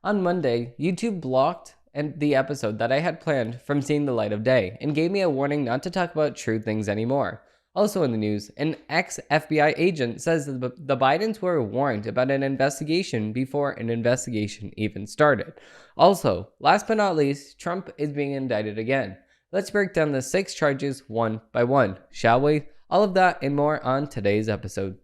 On Monday, YouTube blocked the episode that I had planned from seeing the light of day and gave me a warning not to talk about true things anymore. Also in the news, an ex-FBI agent says that the Bidens were warned about an investigation before an investigation even started. Also, last but not least, Trump is being indicted again. Let's break down the 6 charges one by one, shall we? All of that and more on today's episode.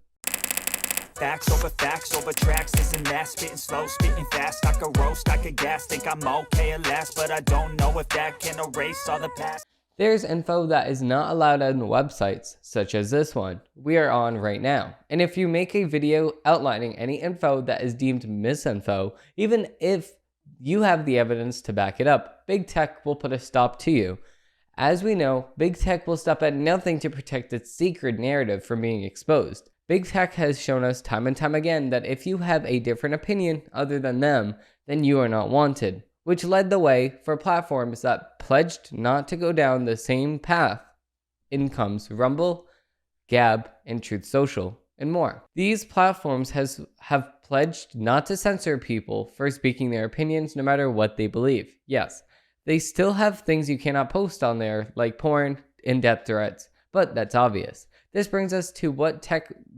Facts over tracks, this and that, spitting slow, spitting fast, I could roast, I could gas, think I'm okay at last, but I don't know if that can erase all the past. There's info that is not allowed on websites, such as this one we are on right now. And if you make a video outlining any info that is deemed misinfo, even if you have the evidence to back it up, Big Tech will put a stop to you. As we know, Big Tech will stop at nothing to protect its secret narrative from being exposed. Big Tech has shown us time and time again that if you have a different opinion other than them, then you are not wanted, which led the way for platforms that pledged not to go down the same path. In comes Rumble, Gab, and Truth Social, and more. These platforms have pledged not to censor people for speaking their opinions no matter what they believe. Yes, they still have things you cannot post on there, like porn and death threats, but that's obvious. This brings us to what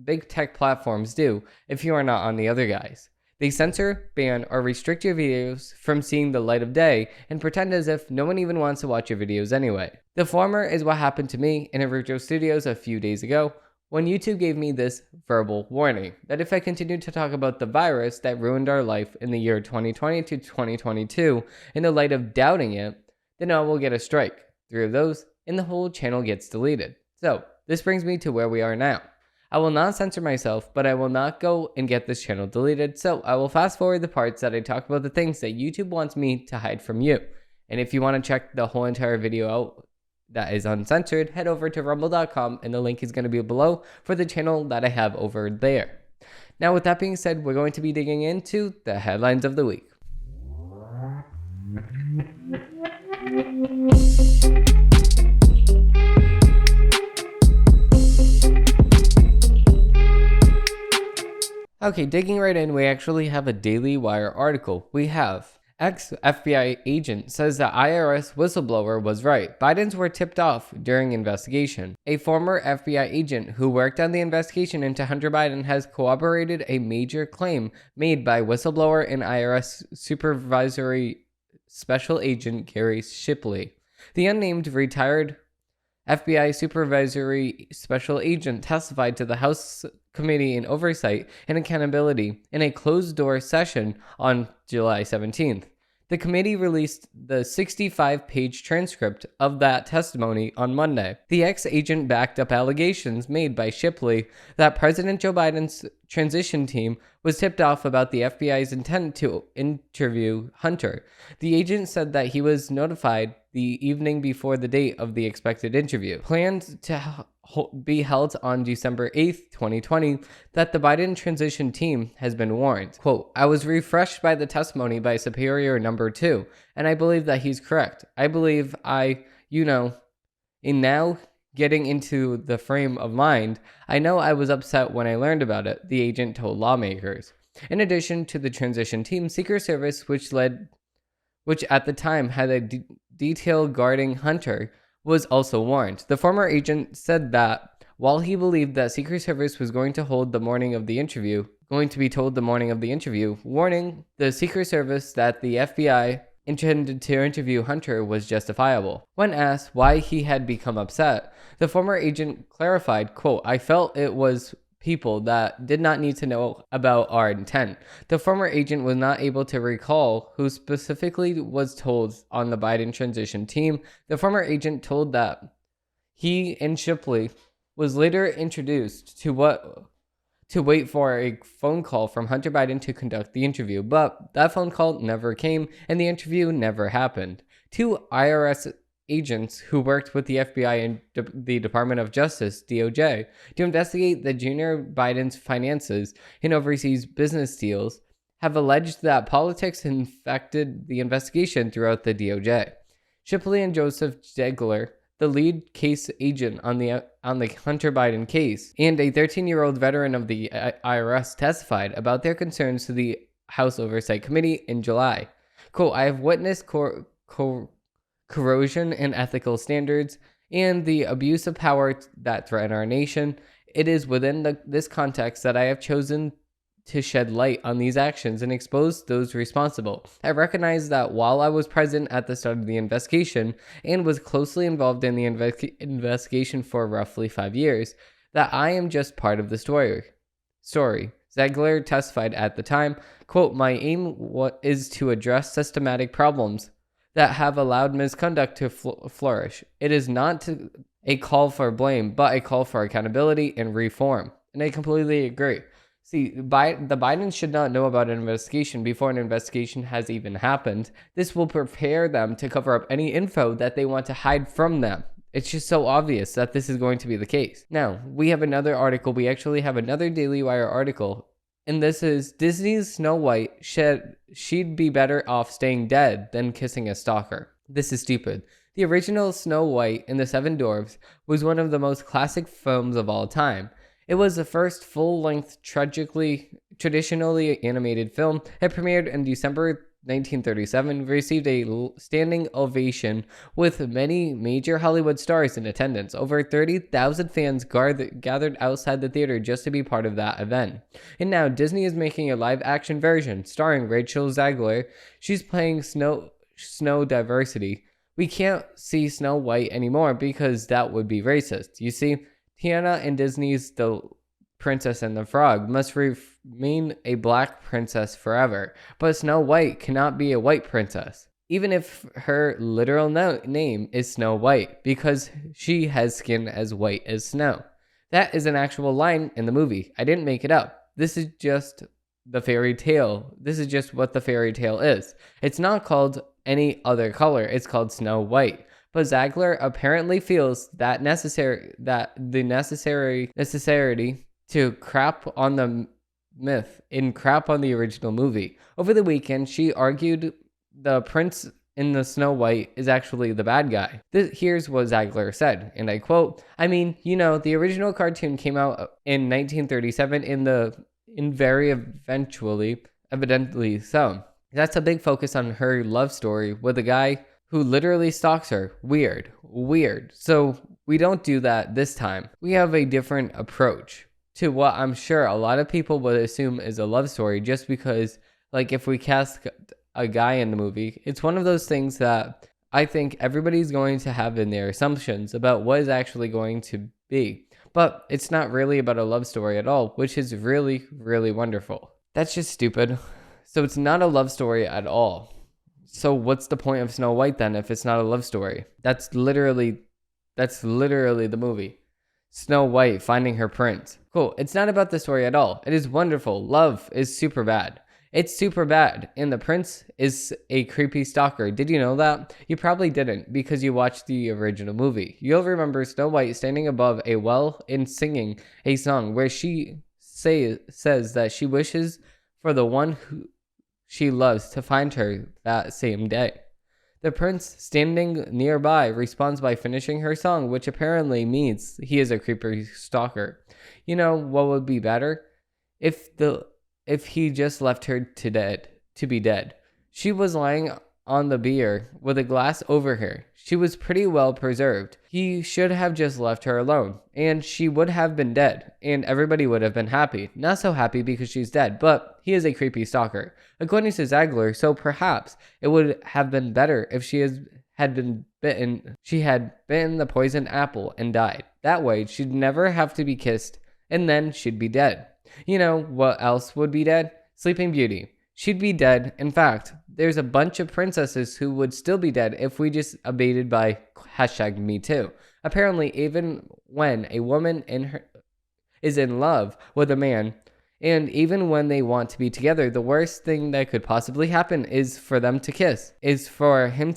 big tech platforms do if you are not on the other guys. They censor, ban, or restrict your videos from seeing the light of day and pretend as if no one even wants to watch your videos anyway. The former is what happened to me in Arujo Studios a few days ago when YouTube gave me this verbal warning that if I continued to talk about the virus that ruined our life in the year 2020 to 2022 in the light of doubting it, then I will get a strike. 3 of those, and the whole channel gets deleted. So, this brings me to where we are now. I will not censor myself, but I will not go and get this channel deleted, so I will fast forward the parts that I talk about the things that YouTube wants me to hide from you. And if you want to check the whole entire video out that is uncensored, head over to rumble.com and the link is going to be below for the channel that I have over there. Now with that being said, we're going to be digging into the headlines of the week. Okay, digging right in, we actually have a Daily Wire article. We have ex-FBI agent says the IRS whistleblower was right. Bidens were tipped off during investigation. A former FBI agent who worked on the investigation into Hunter Biden has corroborated a major claim made by whistleblower and IRS supervisory special agent Gary Shipley. The unnamed retired FBI supervisory special agent testified to the House Committee on Oversight and Accountability in a closed-door session on July 17th. The committee released the 65-page transcript of that testimony on Monday. The ex-agent backed up allegations made by Shipley that President Joe Biden's transition team was tipped off about the FBI's intent to interview Hunter. The agent said that he was notified the evening before the date of the expected interview, planned to be held on December 8th, 2020, that the Biden transition team has been warned. Quote, I was refreshed by the testimony by Superior Number 2, and I believe that he's correct. I believe in now getting into the frame of mind, I know I was upset when I learned about it, the agent told lawmakers. In addition to the transition team, Secret Service, which at the time had a detail guarding Hunter, was also warned. The former agent said that while he believed that Secret Service was going to be told the morning of the interview, warning the Secret Service that the FBI intended to interview Hunter was justifiable. When asked why he had become upset, the former agent clarified, quote, I felt it was people that did not need to know about our intent. The former agent was not able to recall who specifically was told on the Biden transition team. The former agent told that he and Shipley was later introduced to wait for a phone call from Hunter Biden to conduct the interview, but that phone call never came and the interview never happened. 2 IRS agents who worked with the FBI and the Department of Justice, DOJ, to investigate the junior Biden's finances and overseas business deals have alleged that politics infected the investigation throughout the DOJ. Shipley and Joseph Degler, the lead case agent on the Hunter Biden case, and a 13-year-old veteran of the IRS testified about their concerns to the House Oversight Committee in July. Quote, I have witnessed corrosion in ethical standards and the abuse of power that threaten our nation. It is within this context that I have chosen to shed light on these actions and expose those responsible. I recognize that while I was present at the start of the investigation and was closely involved in the investigation for roughly 5 years, that I am just part of the story. Ziegler testified at the time, quote, my aim is to address systematic problems that have allowed misconduct to flourish. It is not a call for blame, but a call for accountability and reform. And I completely agree. See, the Bidens should not know about an investigation before an investigation has even happened. This will prepare them to cover up any info that they want to hide from them. It's just so obvious that this is going to be the case. Now, we have another article. We actually have another Daily Wire article. And this is Disney's Snow White she'd be better off staying dead than kissing a stalker. This is stupid. The original Snow White and the Seven Dwarfs was one of the most classic films of all time. It was the first full-length, traditionally animated film. It premiered in December 1937, received a standing ovation with many major Hollywood stars in attendance. Over 30,000 fans gathered outside the theater just to be part of that event. And now Disney is making a live-action version starring Rachel Zegler. She's playing Snow Diversity. We can't see Snow White anymore because that would be racist. You see, Tiana in Disney's The Princess and the Frog must remain a black princess forever, but Snow White cannot be a white princess, even if her literal name is Snow White, because she has skin as white as snow. That is an actual line in the movie. I didn't make it up. This is just the fairy tale. This is just what the fairy tale is. It's not called any other color. It's called Snow White. But Ziegler apparently feels that the necessity to crap on the myth and crap on the original movie. Over the weekend, she argued the prince in the Snow White is actually the bad guy. Here's what Ziegler said, and I quote, I mean, you know, the original cartoon came out in 1937 evidently so. That's a big focus on her love story with a guy who literally stalks her. Weird. So we don't do that this time. We have a different approach to what I'm sure a lot of people would assume is a love story, just because, like, if we cast a guy in the movie, it's one of those things that I think everybody's going to have in their assumptions about what is actually going to be. But it's not really about a love story at all, which is really, really wonderful. That's just stupid. So it's not a love story at all. So what's the point of Snow White then if it's not a love story? That's literally the movie. Snow White finding her prince. Cool. It's not about the story at all. It is wonderful. Love is super bad. It's super bad. And the prince is a creepy stalker. Did you know that? You probably didn't because you watched the original movie. You'll remember Snow White standing above a well and singing a song where she says that she wishes for the one who she loves to find her that same day. The prince, standing nearby, responds by finishing her song, which apparently means he is a creepy stalker. You know what would be better? If he just left her to be dead. She was lying on the bier with a glass over her. She was pretty well preserved. He should have just left her alone, and she would have been dead, and everybody would have been happy. Not so happy because she's dead, but he is a creepy stalker. According to Ziegler, so perhaps it would have been better if she had bitten the poisoned apple and died. That way, she'd never have to be kissed, and then she'd be dead. You know what else would be dead? Sleeping Beauty. She'd be dead. In fact, there's a bunch of princesses who would still be dead if we just abated by #MeToo. Apparently, even when a woman is in love with a man, and even when they want to be together, the worst thing that could possibly happen is for him to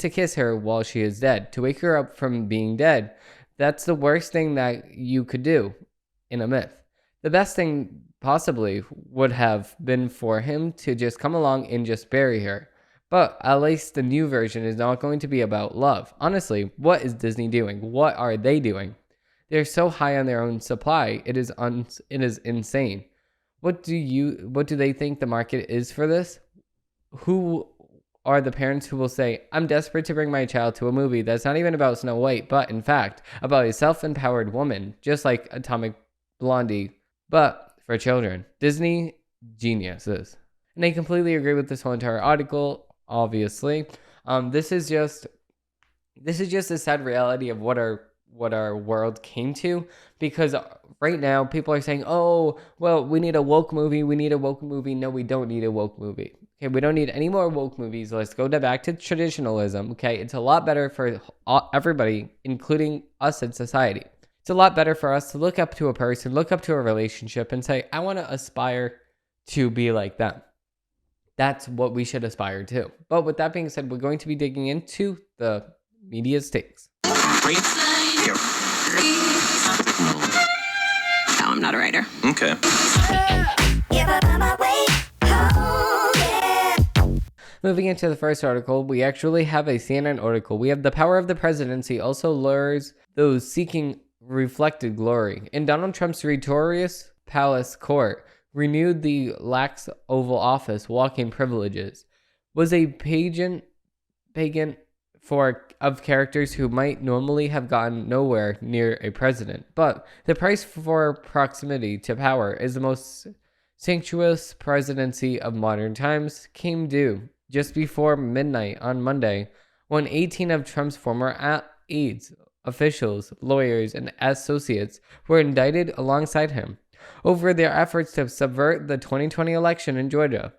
kiss her while she is dead, to wake her up from being dead. That's the worst thing that you could do in a myth. The best thing possibly would have been for him to just come along and just bury her. But at least the new version is not going to be about love. Honestly, what is Disney doing? What are they doing? They're so high on their own supply. It is insane. What do they think the market is for this? who are the parents who will say, I'm desperate to bring my child to a movie that's not even about Snow White, but in fact about a self-empowered woman, just like Atomic Blondie, but for children. Disney geniuses. And I completely agree with this whole entire article, obviously. This is just a sad reality of what our world came to, because right now people are saying, oh, well, we need a woke movie. No, we don't need a woke movie. Okay, we don't need any more woke movies. Let's go back to traditionalism. Okay, it's a lot better for everybody, including us in society. It's a lot better for us to look up to a person, look up to a relationship, and say, I want to aspire to be like them. That's what we should aspire to. But with that being said, we're going to be digging into the media's takes. No, I'm not a writer. Okay. Moving into the first article, we actually have a CNN article. We have the power of the presidency also lures those seeking reflected glory. In Donald Trump's victorious palace court, renewed the lax Oval Office walking privileges, was a pageant of characters who might normally have gotten nowhere near a president. But the price for proximity to power is the most sumptuous presidency of modern times came due just before midnight on Monday, when 18 of Trump's former aides, officials, lawyers, and associates were indicted alongside him over their efforts to subvert the 2020 election in Georgia.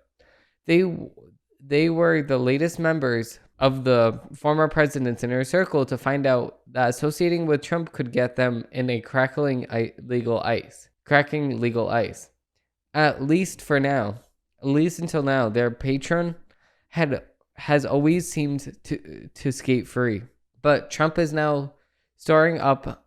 They were the latest members of the former president's inner circle to find out that associating with Trump could get them in a cracking legal ice. At least for now. At least until now, their patron has always seemed to skate free. But Trump is now storing up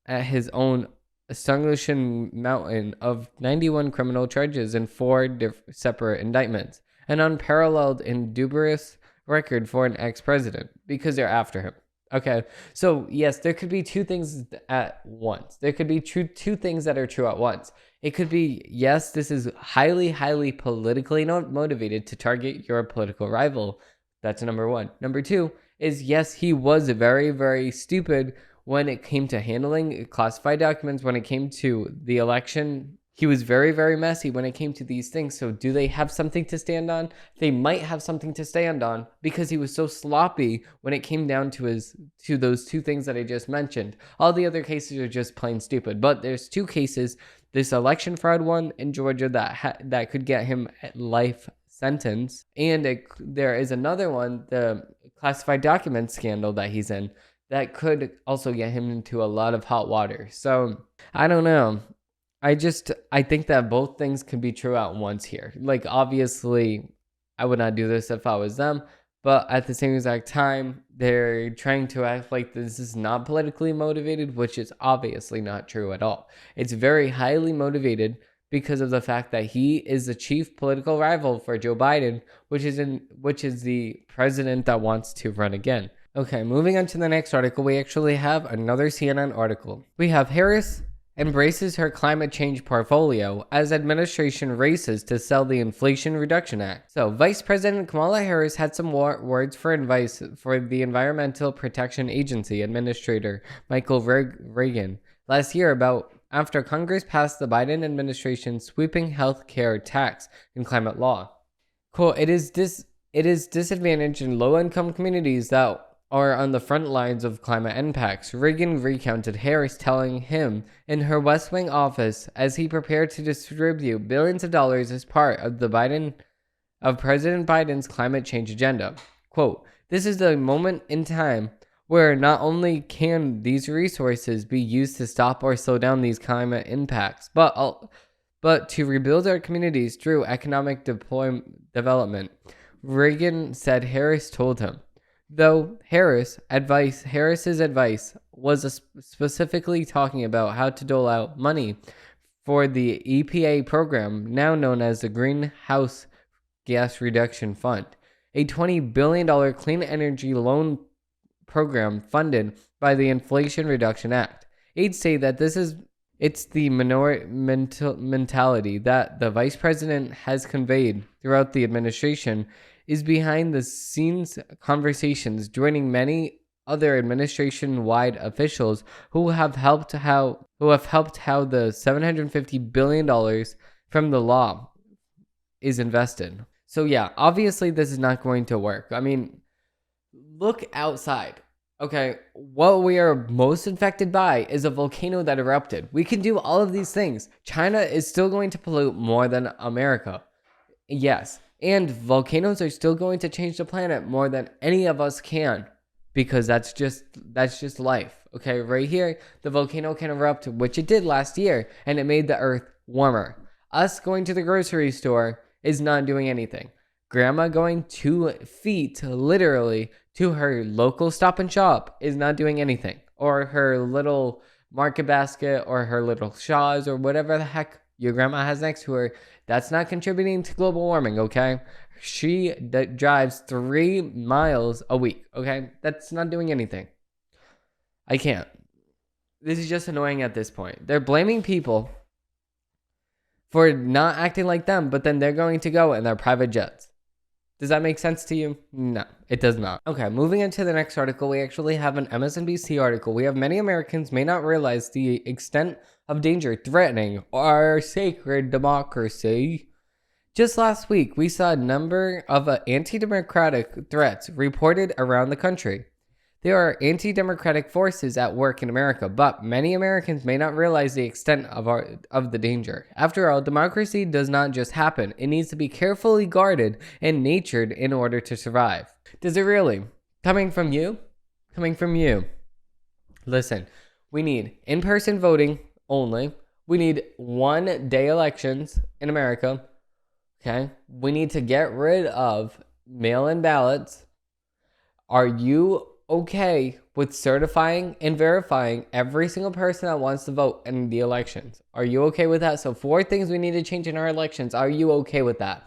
at his own astonishing mountain of 91 criminal charges and 4 separate indictments, an unparalleled and dubious record for an ex-president, because they're after him. Okay, so yes, there could be two things at once. There could be two things that are true at once. It could be, yes, this is highly, highly politically motivated to target your political rival. That's number one. Number two is, yes, he was very, very stupid when it came to handling classified documents, when it came to the election. He was very, very messy when it came to these things. So do they have something to stand on? They might have something to stand on because he was so sloppy when it came down to those two things that I just mentioned. All the other cases are just plain stupid. But there's two cases, this election fraud one in Georgia that could get him a life sentence. And there is another one, the classified documents scandal that he's in, that could also get him into a lot of hot water. So I don't know. I think that both things can be true at once here. Like, obviously, I would not do this if I was them, but at the same exact time, they're trying to act like this is not politically motivated, which is obviously not true at all. It's very highly motivated because of the fact that he is the chief political rival for Joe Biden, which is the president that wants to run again. Okay, moving on to the next article, we actually have another CNN article. We have Harris embraces her climate change portfolio as administration races to sell the Inflation Reduction Act. So, Vice President Kamala Harris had some words for advice for the Environmental Protection Agency Administrator Michael Regan last year about after Congress passed the Biden administration's sweeping health care tax and climate law. Quote, it is disadvantaged in low-income communities that are on the front lines of climate impacts, Reagan recounted Harris telling him in her West Wing office as he prepared to distribute billions of dollars as part of President Biden's climate change agenda. Quote, this is the moment in time where not only can these resources be used to stop or slow down these climate impacts, but to rebuild our communities through economic development, Reagan said Harris told him. Though Harris's advice was specifically talking about how to dole out money for the EPA program, now known as the Greenhouse Gas Reduction Fund, a $20 billion clean energy loan program funded by the Inflation Reduction Act. Aides say that it's the minority mentality that the vice president has conveyed throughout the administration is behind the scenes conversations, joining many other administration-wide officials who have helped how the $750 billion from the law is invested. So yeah, obviously this is not going to work. I mean, look outside. Okay, what we are most infected by is a volcano that erupted. We can do all of these things. China is still going to pollute more than America. Yes, and volcanoes are still going to change the planet more than any of us can, because that's just life. Okay, right here, the volcano can erupt, which it did last year, and it made the earth warmer. Us going to the grocery store is not doing anything. Grandma going 2 feet literally to her local Stop and Shop is not doing anything. Or her little market basket or her little Shaw's or whatever the heck your grandma has next to her. That's not contributing to global warming, okay? She drives 3 miles a week, okay? That's not doing anything. I can't. This is just annoying at this point. They're blaming people for not acting like them, but then they're going to go in their private jets. Does that make sense to you? No, it does not. Okay, moving into the next article, we actually have an MSNBC article. We have many Americans may not realize the extent of danger threatening our sacred democracy. Just last week, we saw a number of anti-democratic threats reported around the country. There are anti-democratic forces at work in America, but many Americans may not realize the extent of the danger. After all, democracy does not just happen. It needs to be carefully guarded and nurtured in order to survive. Does it really? Coming from you? Coming from you. Listen, we need in-person voting only. We need one-day elections in America. Okay? We need to get rid of mail-in ballots. Are you okay with certifying and verifying every single person that wants to vote in the elections? Are you okay with that? So 4 things we need to change in our elections. Are you okay with that?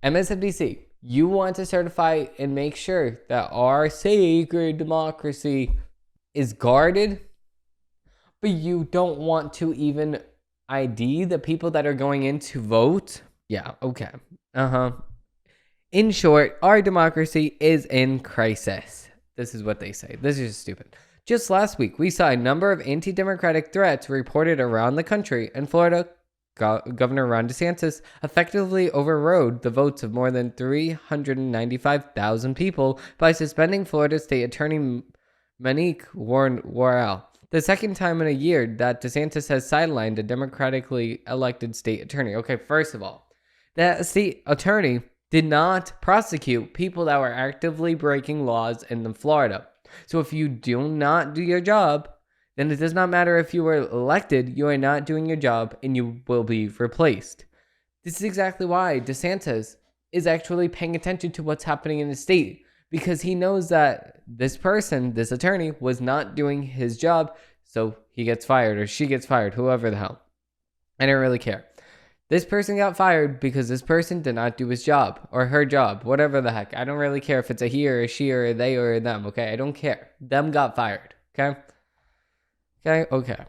MSNBC, you want to certify and make sure that our sacred democracy is guarded, but you don't want to even ID the people that are going in to vote? Yeah, okay. In short, our democracy is in crisis. This is what they say. This is stupid. Just last week, we saw a number of anti-democratic threats reported around the country. In Florida, Governor Ron DeSantis effectively overrode the votes of more than 395,000 people by suspending Florida State Attorney Monique Worrell, the second time in a year that DeSantis has sidelined a democratically elected state attorney. Okay, first of all, that state attorney did not prosecute people that were actively breaking laws in Florida. So if you do not do your job, then it does not matter if you were elected, you are not doing your job and you will be replaced. This is exactly why DeSantis is actually paying attention to what's happening in the state, because he knows that this person, this attorney, was not doing his job, so he gets fired or she gets fired, whoever the hell. I don't really care. This person got fired because this person did not do his job or her job, whatever the heck. I don't really care if it's a he or a she or a they or a them, okay? I don't care. Them got fired, okay? Okay.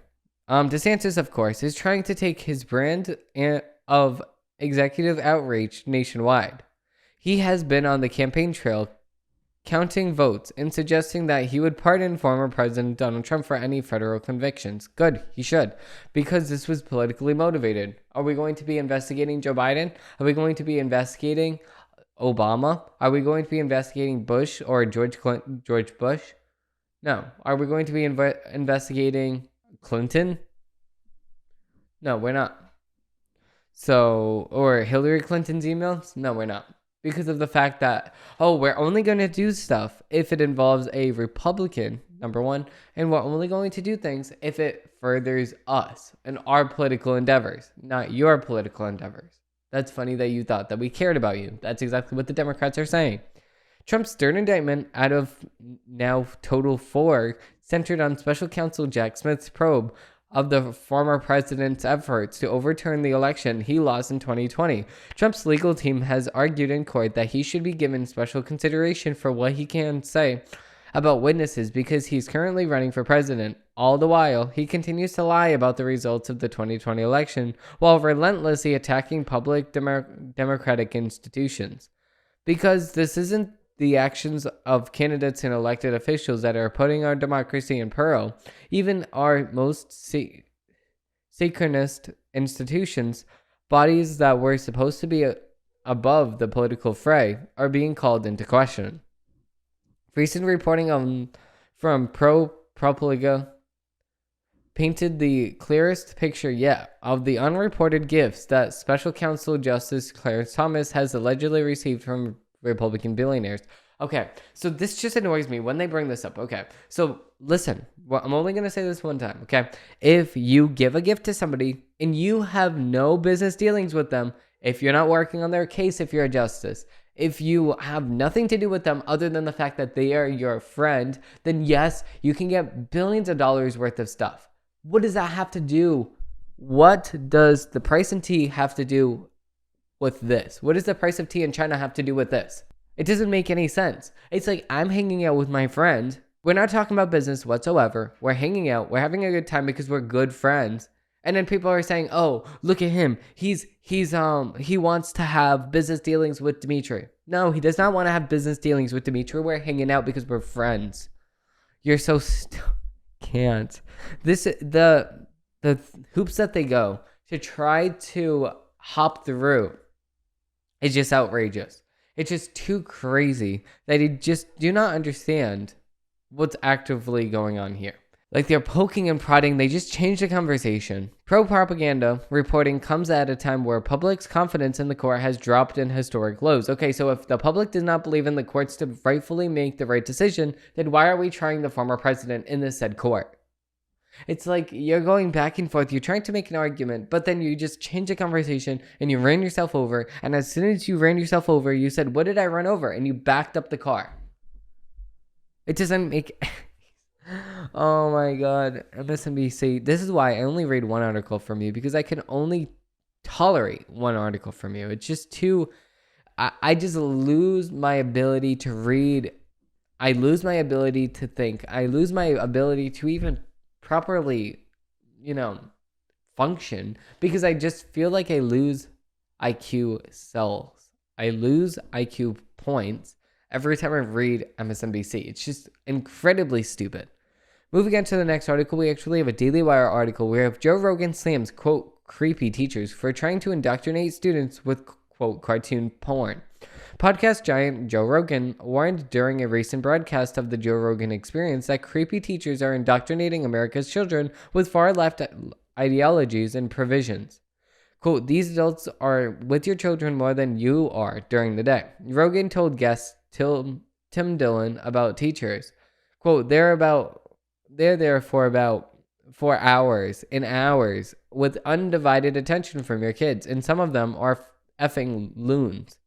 DeSantis, of course, is trying to take his brand of executive outreach nationwide. He has been on the campaign trail counting votes and suggesting that he would pardon former President Donald Trump for any federal convictions. Good, he should, because this was politically motivated. Are we going to be investigating Joe Biden? Are we going to be investigating Obama? Are we going to be investigating Bush or George Bush? No. Are we going to be investigating Clinton? No, we're not. So, or Hillary Clinton's emails? No, we're not. Because of the fact that, we're only going to do stuff if it involves a Republican, number one, and we're only going to do things if it furthers us and our political endeavors, not your political endeavors. That's funny that you thought that we cared about you. That's exactly what the Democrats are saying. Trump's third indictment out of now total 4 centered on special counsel Jack Smith's probe of the former president's efforts to overturn the election he lost in 2020. Trump's legal team has argued in court that he should be given special consideration for what he can say about witnesses because he's currently running for president. All the while, he continues to lie about the results of the 2020 election while relentlessly attacking public democratic institutions. Because this isn't the actions of candidates and elected officials that are putting our democracy in peril. Even our most synchronous institutions, bodies that were supposed to be above the political fray, are being called into question. Recent reporting from ProPublica painted the clearest picture yet of the unreported gifts that Special Counsel Justice Clarence Thomas has allegedly received from Republican billionaires. Okay, so this just annoys me when they bring this up. Okay, so listen, I'm only going to say this one time, okay? If you give a gift to somebody and you have no business dealings with them, if you're not working on their case, if you're a justice, if you have nothing to do with them other than the fact that they are your friend, then yes, you can get billions of dollars worth of stuff. What does that have to do? What does the price in tea have to do with this? What does the price of tea in China have to do with this? It doesn't make any sense. It's like I'm hanging out with my friend. We're not talking about business whatsoever. We're hanging out. We're having a good time because we're good friends. And then people are saying, "Oh, look at him. He wants to have business dealings with Dimitri." No, he does not want to have business dealings with Dimitri. We're hanging out because we're friends. You're so can't. The hoops that they go to try to hop through is just outrageous. It's just too crazy that you just do not understand what's actively going on here. Like they're poking and prodding, they just change the conversation. Pro-propaganda reporting comes at a time where public's confidence in the court has dropped in historic lows. Okay, so if the public does not believe in the courts to rightfully make the right decision, then why are we trying the former president in the said court? It's like you're going back and forth, you're trying to make an argument, but then you just change the conversation and you ran yourself over. And as soon as you ran yourself over, you said, "What did I run over?" And you backed up the car. It doesn't make... Oh my god, MSNBC. This is why I only read one article from you, because I can only tolerate one article from you. It's just too... I just lose my ability to read. I lose my ability to think. I lose my ability to even properly, function, because I just feel like I lose IQ cells. I lose IQ points every time I read MSNBC. It's just incredibly stupid. Moving on to the next article, we actually have a Daily Wire article where Joe Rogan slams, quote, creepy teachers for trying to indoctrinate students with, quote, cartoon porn. Podcast giant Joe Rogan warned during a recent broadcast of the Joe Rogan Experience that creepy teachers are indoctrinating America's children with far-left ideologies and provisions. Quote, "These adults are with your children more than you are during the day." Rogan told guest Tim Dillon about teachers. Quote, they're there for about 4 hours and hours with undivided attention from your kids, and some of them are effing loons.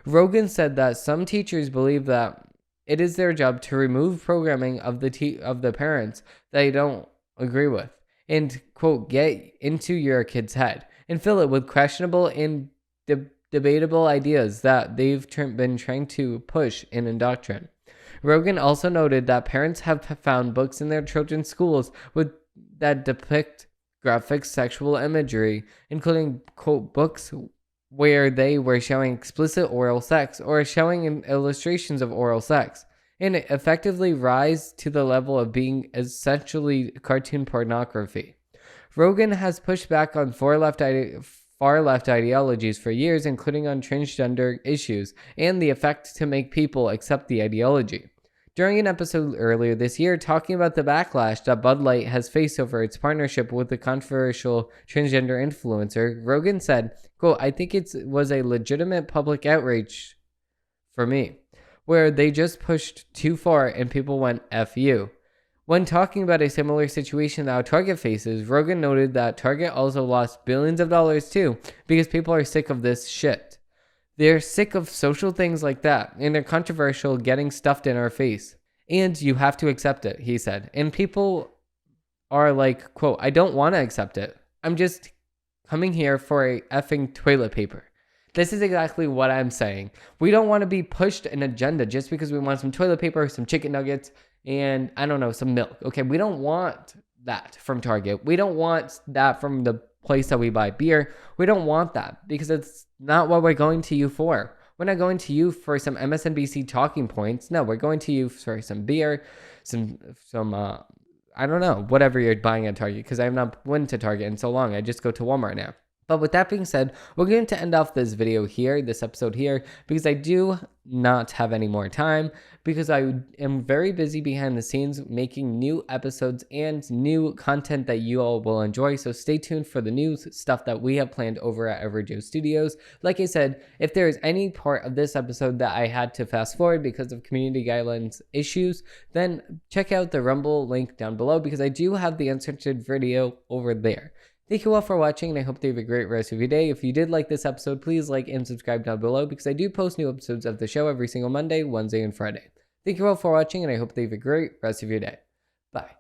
Rogan said that some teachers believe that it is their job to remove programming of the parents they don't agree with and, quote, get into your kid's head and fill it with questionable and debatable ideas that they've been trying to push and indoctrinate. Rogan also noted that parents have found books in their children's schools that depict graphic sexual imagery, including, quote, books where they were showing explicit oral sex or showing illustrations of oral sex, and it effectively rise to the level of being essentially cartoon pornography. Rogan has pushed back on far left ideologies for years, including on transgender issues and the effect to make people accept the ideology. During an episode earlier this year talking about the backlash that Bud Light has faced over its partnership with the controversial transgender influencer, Rogan said, quote, "I think it was a legitimate public outrage for me, where they just pushed too far and people went F you." When talking about a similar situation that Target faces, Rogan noted that Target also lost billions of dollars too, because people are sick of this shit. They're sick of social things like that, and they're controversial getting stuffed in our face. And you have to accept it, he said. And people are like, quote, "I don't want to accept it. I'm just coming here for a effing toilet paper." This is exactly what I'm saying. We don't want to be pushed an agenda just because we want some toilet paper, some chicken nuggets, and I don't know, some milk. Okay, we don't want that from Target. We don't want that from the place that we buy beer. We don't want that because it's not what we're going to you for. We're not going to you for some MSNBC talking points. No, we're going to you for some beer, some I don't know, whatever you're buying at Target, because I've not went to Target in so long. I just go to Walmart now. But with that being said, we're going to end off this video here, this episode here, because I do not have any more time, because I am very busy behind the scenes making new episodes and new content that you all will enjoy. So stay tuned for the new stuff that we have planned over at Everjoe Studios. Like I said, if there is any part of this episode that I had to fast forward because of community guidelines issues, then check out the Rumble link down below, because I do have the uncensored video over there. Thank you all for watching, and I hope you have a great rest of your day. If you did like this episode, please like and subscribe down below, because I do post new episodes of the show every single Monday, Wednesday, and Friday. Thank you all for watching, and I hope you have a great rest of your day. Bye.